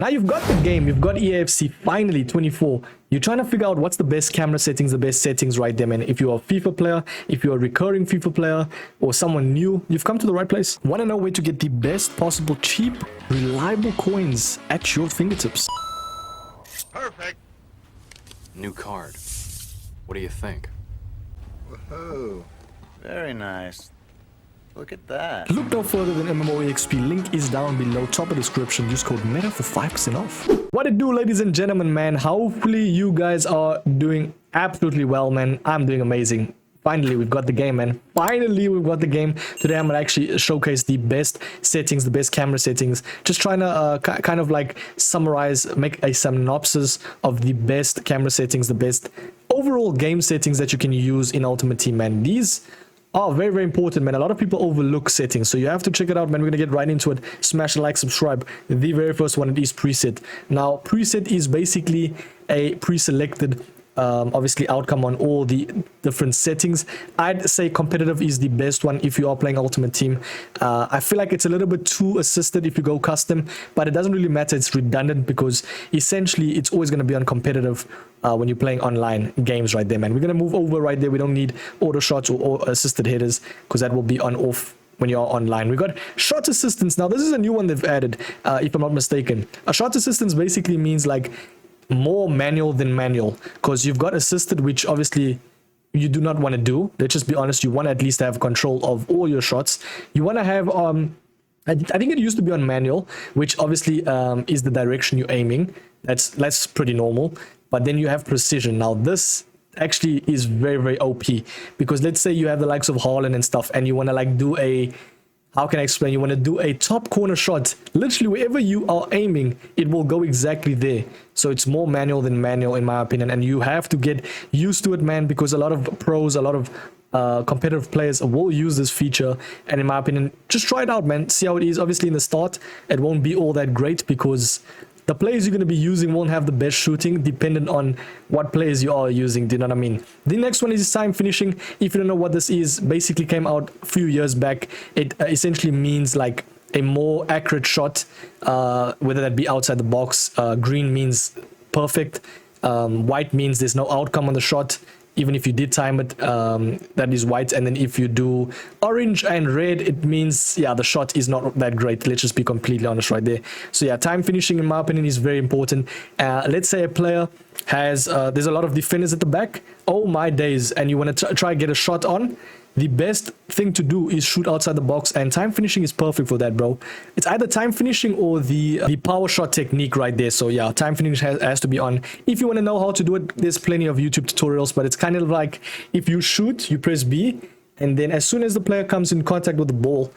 Now you've got the game, you've got EAFC, finally, 24. You're trying to figure out what's the best camera settings, the best settings right there, man. If you're a FIFA player, if you're a recurring FIFA player, or someone new, you've come to the right place. Want to know where to get the best possible cheap, reliable coins at your fingertips. Perfect. New card. What do you think? Whoa. Very nice. Look at that. Look no further than MMOEXP. Link is down below, top of description. Use code META for 5% off. What it do, ladies and gentlemen, man? Hopefully you guys are doing absolutely well, man. I'm doing amazing. Finally, we've got the game, man. Finally, we've got the game. Today, I'm gonna actually showcase the best settings, the best camera settings. Just trying to kind of like summarize, make a synopsis of the best camera settings, the best overall game settings that you can use in Ultimate Team, man. These are very, very important, man. A lot of people overlook settings, so you have to check it out, man. We're gonna get right into it. Smash a like, subscribe. The very first one, it is preset. Now, preset is basically a pre-selected obviously outcome on all the different settings. I'd say competitive is the best one if you are playing Ultimate Team. I feel like it's a little bit too assisted if you go custom, but it doesn't really matter. It's redundant because essentially it's always going to be on competitive when you're playing online games right there, man. We're going to move over right there. We don't need auto shots or assisted headers because that will be on off when you're online. We got shot assistance. Now this is a new one they've added, if I'm not mistaken. A shot assistance basically means like more manual than manual, because you've got assisted, which obviously you do not want to do. Let's just be honest, you want to at least have control of all your shots. You want to have I think it used to be on manual, which obviously is the direction you're aiming. That's pretty normal. But then you have precision. Now this actually is very, very OP, because let's say you have the likes of Haaland and stuff, and you want to like do a, how can I explain? You want to do a top corner shot. Literally, wherever you are aiming, it will go exactly there. So it's more manual than manual, in my opinion. And you have to get used to it, man, because a lot of pros, a lot of competitive players will use this feature. And in my opinion, just try it out, man. See how it is. Obviously, in the start, it won't be all that great because the players you're going to be using won't have the best shooting, dependent on what players you are using. Do you know what I mean? The next one is time finishing. If you don't know what this is, basically came out a few years back. It essentially means like a more accurate shot, whether that be outside the box. Green means perfect. White means there's no outcome on the shot. Even if you did time it, that is white. And then if you do orange and red, it means, yeah, the shot is not that great. Let's just be completely honest right there. So yeah, time finishing, in my opinion, is very important. Let's say a player has, there's a lot of defenders at the back. Oh my days. And you want to try get a shot on. The best thing to do is shoot outside the box, and time finishing is perfect for that, bro. It's either time finishing or the power shot technique right there. So yeah, time finishing has to be on. If you want to know how to do it, there's plenty of YouTube tutorials, but it's kind of like if you shoot, you press B, and then as soon as the player comes in contact with the ball,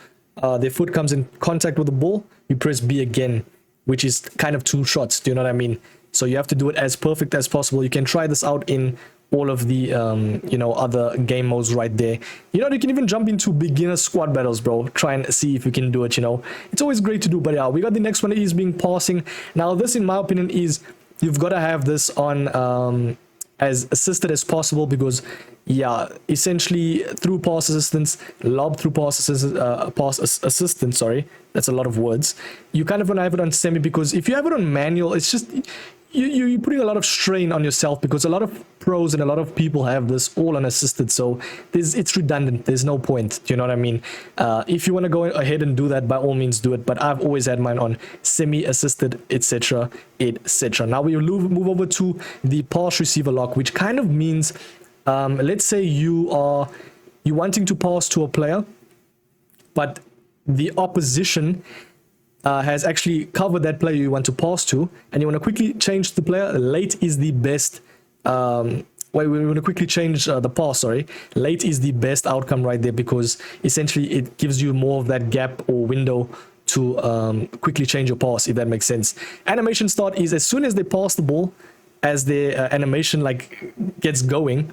their foot comes in contact with the ball, you press B again, which is kind of two shots. Do you know what I mean? So you have to do it as perfect as possible. You can try this out in all of the you know, other game modes right there. You know, you can even jump into beginner squad battles, bro. Try and see if you can do it. You know, it's always great to do. But yeah, we got the next one. It is being passing. Now this, in my opinion, is you've got to have this on as assisted as possible, because yeah, essentially through pass assistance, lob through pass assistance, sorry, that's a lot of words. You kind of want to have it on semi, because if you have it on manual, it's just you're putting a lot of strain on yourself, because a lot of pros and a lot of people have this all unassisted. So it's redundant. There's no point. Do you know what I mean? If you want to go ahead and do that, by all means do it. But I've always had mine on semi-assisted, etc., etc. Now we move over to the pass receiver lock, which kind of means, let's say you wanting to pass to a player, but the opposition has actually covered that player you want to pass to, and you want to quickly change the player. Late is the best. We want to quickly change the pass. Sorry, late is the best outcome right there, because essentially it gives you more of that gap or window to quickly change your pass, if that makes sense. Animation start is as soon as they pass the ball, as the animation like gets going.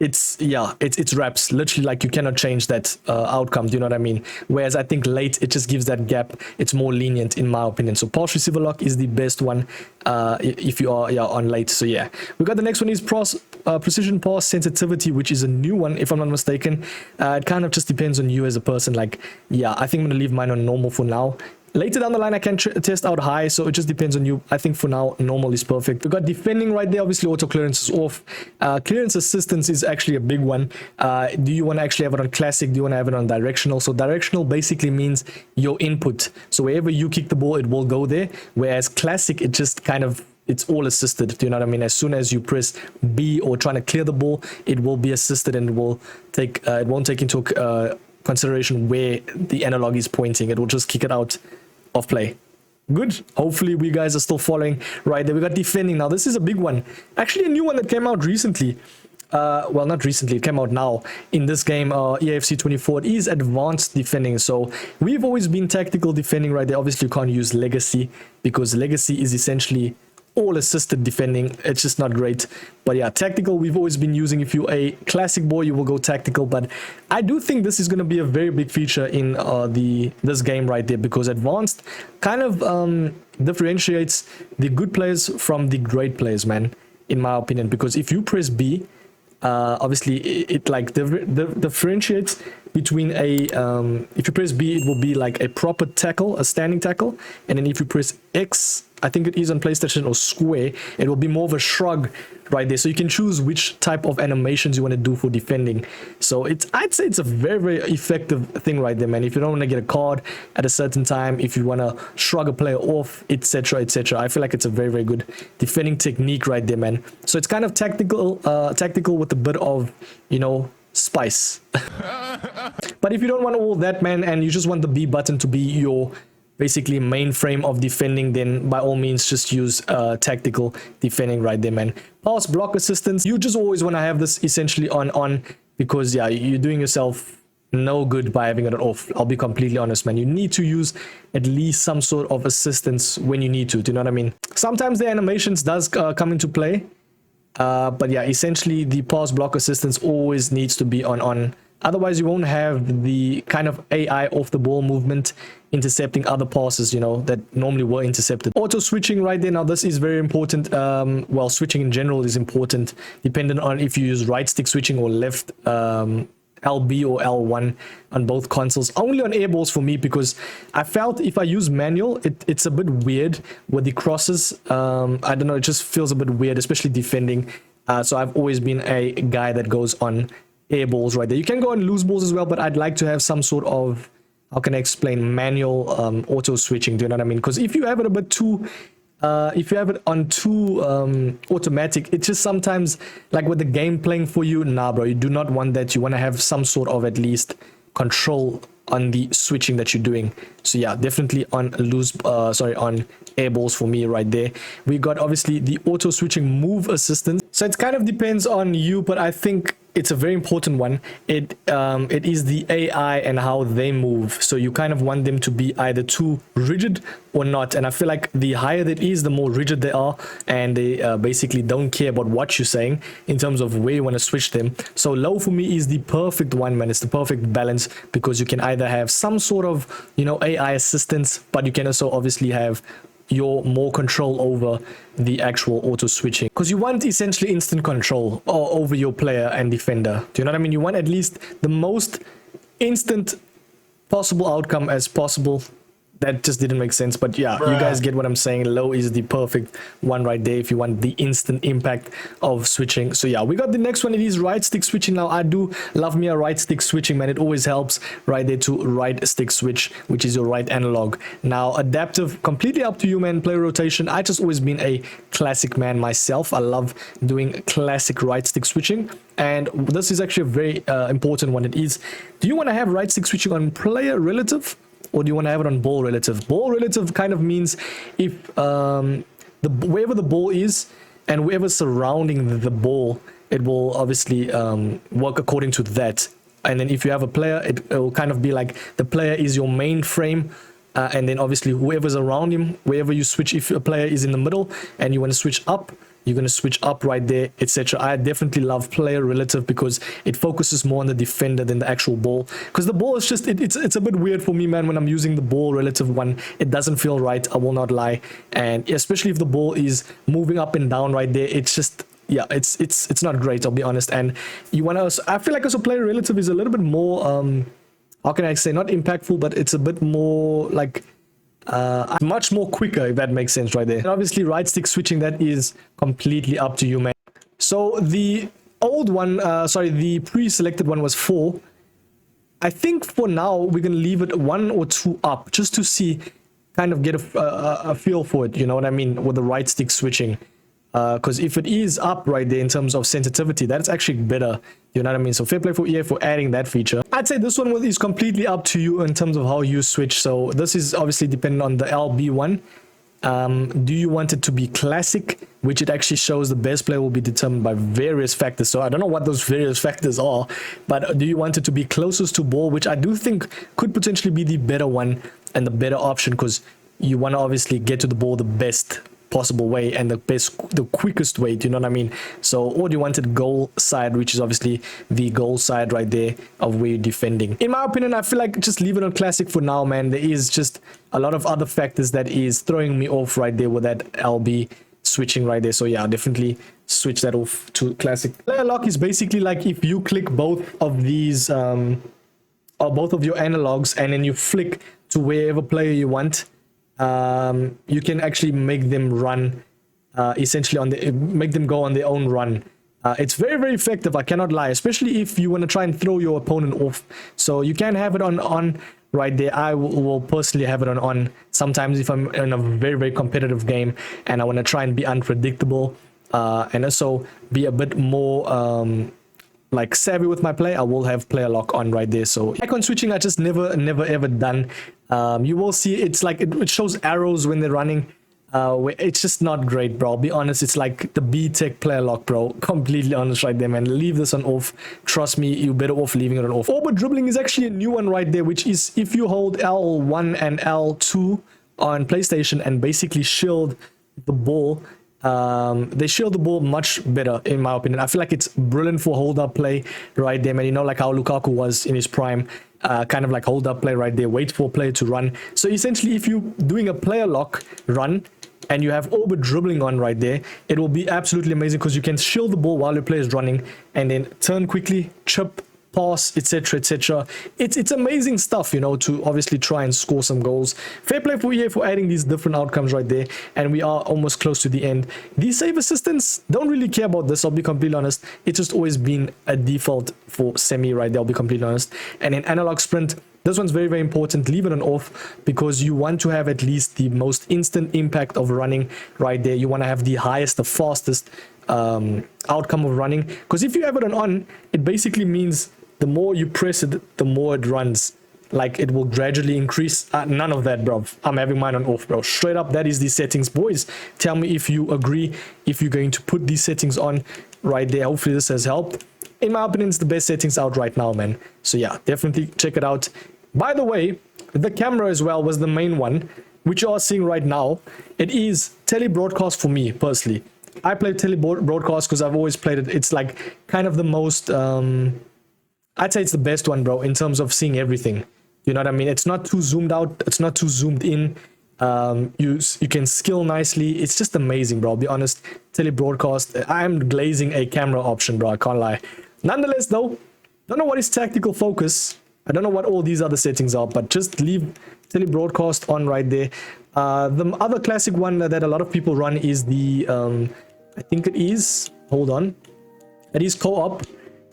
It's wraps, literally, like you cannot change that outcome. Do you know what I mean? Whereas I think late, it just gives that gap. It's more lenient, in my opinion. So pass receiver lock is the best one if you are on late. So yeah, we got the next one is precision pass sensitivity, which is a new one, if I'm not mistaken. It kind of just depends on you as a person. Like, yeah, I think I'm gonna leave mine on normal for now. Later down the line, I can test out high, so it just depends on you. I think for now, normal is perfect. We got defending right there. Obviously, auto clearance is off. Clearance assistance is actually a big one. Do you want to actually have it on classic? Do you want to have it on directional? So directional basically means your input. So wherever you kick the ball, it will go there. Whereas classic, it just kind of, it's all assisted. Do you know what I mean? As soon as you press B or trying to clear the ball, it will be assisted and it will take. It won't take into consideration where the analog is pointing. It will just kick it out of play. Good. Hopefully we guys are still following right there. We got defending now. This is a big one. Actually, a new one that came out recently. Well, not recently, it came out now in this game, EAFC 24. It is advanced defending. So we've always been tactical defending right there. Obviously, you can't use legacy because legacy is essentially all assisted defending. It's just not great. But yeah, tactical we've always been using. If you're a classic boy, you will go tactical. But I do think this is going to be a very big feature in this game right there, because advanced kind of differentiates the good players from the great players, man, in my opinion. Because if you press B, obviously it like differentiates between a if you press B, it will be like a proper tackle, a standing tackle, and then if you press X, I think it is on PlayStation, or square, it will be more of a shrug right there. So you can choose which type of animations you want to do for defending. So I'd say it's a very, very effective thing right there, man. If you don't want to get a card at a certain time, if you want to shrug a player off, etc., etc., I feel like it's a very, very good defending technique right there, man. So it's kind of tactical with a bit of, you know, spice. But if you don't want all that, man, and you just want the B button to be your basically mainframe of defending, then by all means just use tactical defending right there, man. Pass block assistance, you just always want to have this essentially on because yeah, you're doing yourself no good by having it off. I'll be completely honest, man. You need to use at least some sort of assistance when you need to. Do you know what I mean? Sometimes the animations does come into play, but yeah, essentially the pass block assistance always needs to be on. Otherwise, you won't have the kind of AI off the ball movement intercepting other passes, you know, that normally were intercepted. Auto switching right there. Now, this is very important. Well, switching in general is important, depending on if you use right stick switching or left LB or L1 on both consoles. Only on airballs for me, because I felt if I use manual, it's a bit weird with the crosses. I don't know, it just feels a bit weird, especially defending. So I've always been a guy that goes on air balls right there. You can go on loose balls as well, but I'd like to have some sort of, how can I explain, manual auto switching. Do you know what I mean? Because if you have it a bit too if you have it on too automatic, it's just sometimes like with the game playing for you, nah bro, you do not want that. You want to have some sort of at least control on the switching that you're doing. So yeah, definitely on on air balls for me right there. We got obviously the auto switching move assistance. So it kind of depends on you, but I think it's a very important one. It is the AI and how they move. So you kind of want them to be either too rigid or not. And I feel like the higher that is, the more rigid they are, and they basically don't care about what you're saying in terms of where you want to switch them. So low for me is the perfect one, man. It's the perfect balance, because you can either have some sort of, you know, AI assistance, but you can also obviously have your more control over the actual auto switching, because you want essentially instant control over your player and defender. Do you know what I mean? You want at least the most instant possible outcome as possible. That just didn't make sense, but yeah, you guys get what I'm saying. Low is the perfect one right there if you want the instant impact of switching. So yeah, we got the next one. It is right stick switching. Now, I do love me a right stick switching, man. It always helps right there to right stick switch, which is your right analog. Now, adaptive, completely up to you, man. Player rotation, I just always been a classic man myself. I love doing classic right stick switching, and this is actually a very important one. It is, do you want to have right stick switching on player relative, or do you want to have it on ball relative? Ball relative kind of means if wherever the ball is and whoever's surrounding the ball, it will obviously work according to that. And then if you have a player, it will kind of be like the player is your main frame, and then obviously whoever's around him, wherever you switch, if a player is in the middle and you want to switch up, you're going to switch up right there, etc. I definitely love player relative because it focuses more on the defender than the actual ball. Because the ball is just, it's a bit weird for me, man, when I'm using the ball relative one. It doesn't feel right, I will not lie. And especially if the ball is moving up and down right there, it's just, yeah, it's not great, I'll be honest. And you want to, I feel like also player relative is a little bit more, how can I say, not impactful, but it's a bit more like, much more quicker, if that makes sense right there. And obviously right stick switching, that is completely up to you, man. So the old one, the pre-selected one was 4. I think for now we're gonna leave it 1 or 2 up, just to see, kind of get a feel for it, you know what I mean, with the right stick switching. Because if it is up right there in terms of sensitivity, that's actually better, you know what I mean. So fair play for EA for adding that feature. I'd say this one is completely up to you in terms of how you switch. So this is obviously dependent on the LB one. Do you want it to be classic, which it actually shows the best player will be determined by various factors. So I don't know what those various factors are, but do you want it to be closest to ball, which I do think could potentially be the better one and the better option, because you want to obviously get to the ball the best possible way and the quickest way, do you know what I mean? So, or do you want it goal side, which is obviously the goal side right there of where you're defending. In my opinion, I feel like just leave it on classic for now, man. There is just a lot of other factors that is throwing me off right there with that LB switching right there. So yeah, definitely switch that off to classic. Player lock is basically like if you click both of these or both of your analogs and then you flick to wherever player you want, you can actually make them run essentially make them go on their own run. It's very, very effective, I cannot lie, especially if you want to try and throw your opponent off. So you can have it on right there. I will personally have it on sometimes if I'm in a very, very competitive game and I want to try and be unpredictable and also be a bit more like savvy with my play. I will have player lock on right there. So icon switching I just never ever done. You will see it's like it shows arrows when they're running. It's just not great, bro. I'll be honest, it's like the B-Tech player lock, bro. Completely honest right there, man. Leave this on off. Trust me, you're better off leaving it on off. Orbit dribbling is actually a new one right there, which is if you hold L1 and L2 on PlayStation and basically shield the ball, they shield the ball much better, in my opinion. I feel like it's brilliant for hold-up play right there, man. You know, like how Lukaku was in his prime. Kind of like hold-up play right there. Wait for a player to run. So essentially, if you're doing a player lock run, and you have orbit dribbling on right there, it will be absolutely amazing because you can shield the ball while your player is running and then turn quickly, chip, pass, etc, etc. It's amazing stuff, you know, to obviously try and score some goals. Fair play for EA for adding these different outcomes right there, and we are almost close to the end. These save assistants, don't really care about this, I'll be completely honest. It's just always been a default for semi right there, I'll be completely honest. And in analog sprint, this one's very, very important. Leave it on off because you want to have at least the most instant impact of running right there. You want to have the highest, the fastest outcome of running, because if you have it on, it basically means the more you press it, the more it runs. Like it will gradually increase. None of that, bro. I'm having mine on off, bro. Straight up, that is the settings, boys. Tell me if you agree, if you're going to put these settings on right there. Hopefully this has helped. In my opinion, it's the best settings out right now, man. So yeah, definitely check it out. By the way, the camera as well was the main one, which you are seeing right now. It is tele-broadcast for me, personally. I play tele-broadcast because I've always played it. It's like kind of the most... I'd say it's the best one, bro, in terms of seeing everything. You know what I mean? It's not too zoomed out. It's not too zoomed in. You can skill nicely. It's just amazing, bro. I'll be honest. Tele-broadcast. I'm glazing a camera option, bro. I can't lie. Nonetheless, though, don't know what is tactical focus. I don't know what all these other settings are, but just leave tele-broadcast on right there. The other classic one that a lot of people run is the, I think it is, hold on. It is co-op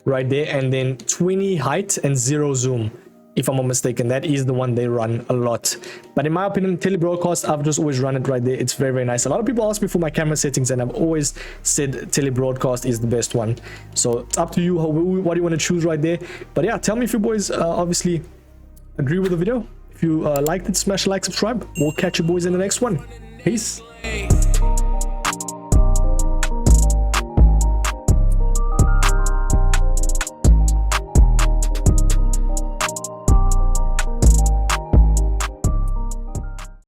right there, and then 20 height and 0 zoom. If I'm not mistaken, that is the one they run a lot. But in my opinion, tele-broadcast, I've just always run it right there. It's very, very nice. A lot of people ask me for my camera settings, and I've always said tele-broadcast is the best one. So it's up to you what you want to choose right there. But yeah, tell me if you boys obviously agree with the video. If you liked it, smash like, subscribe. We'll catch you boys in the next one. Peace.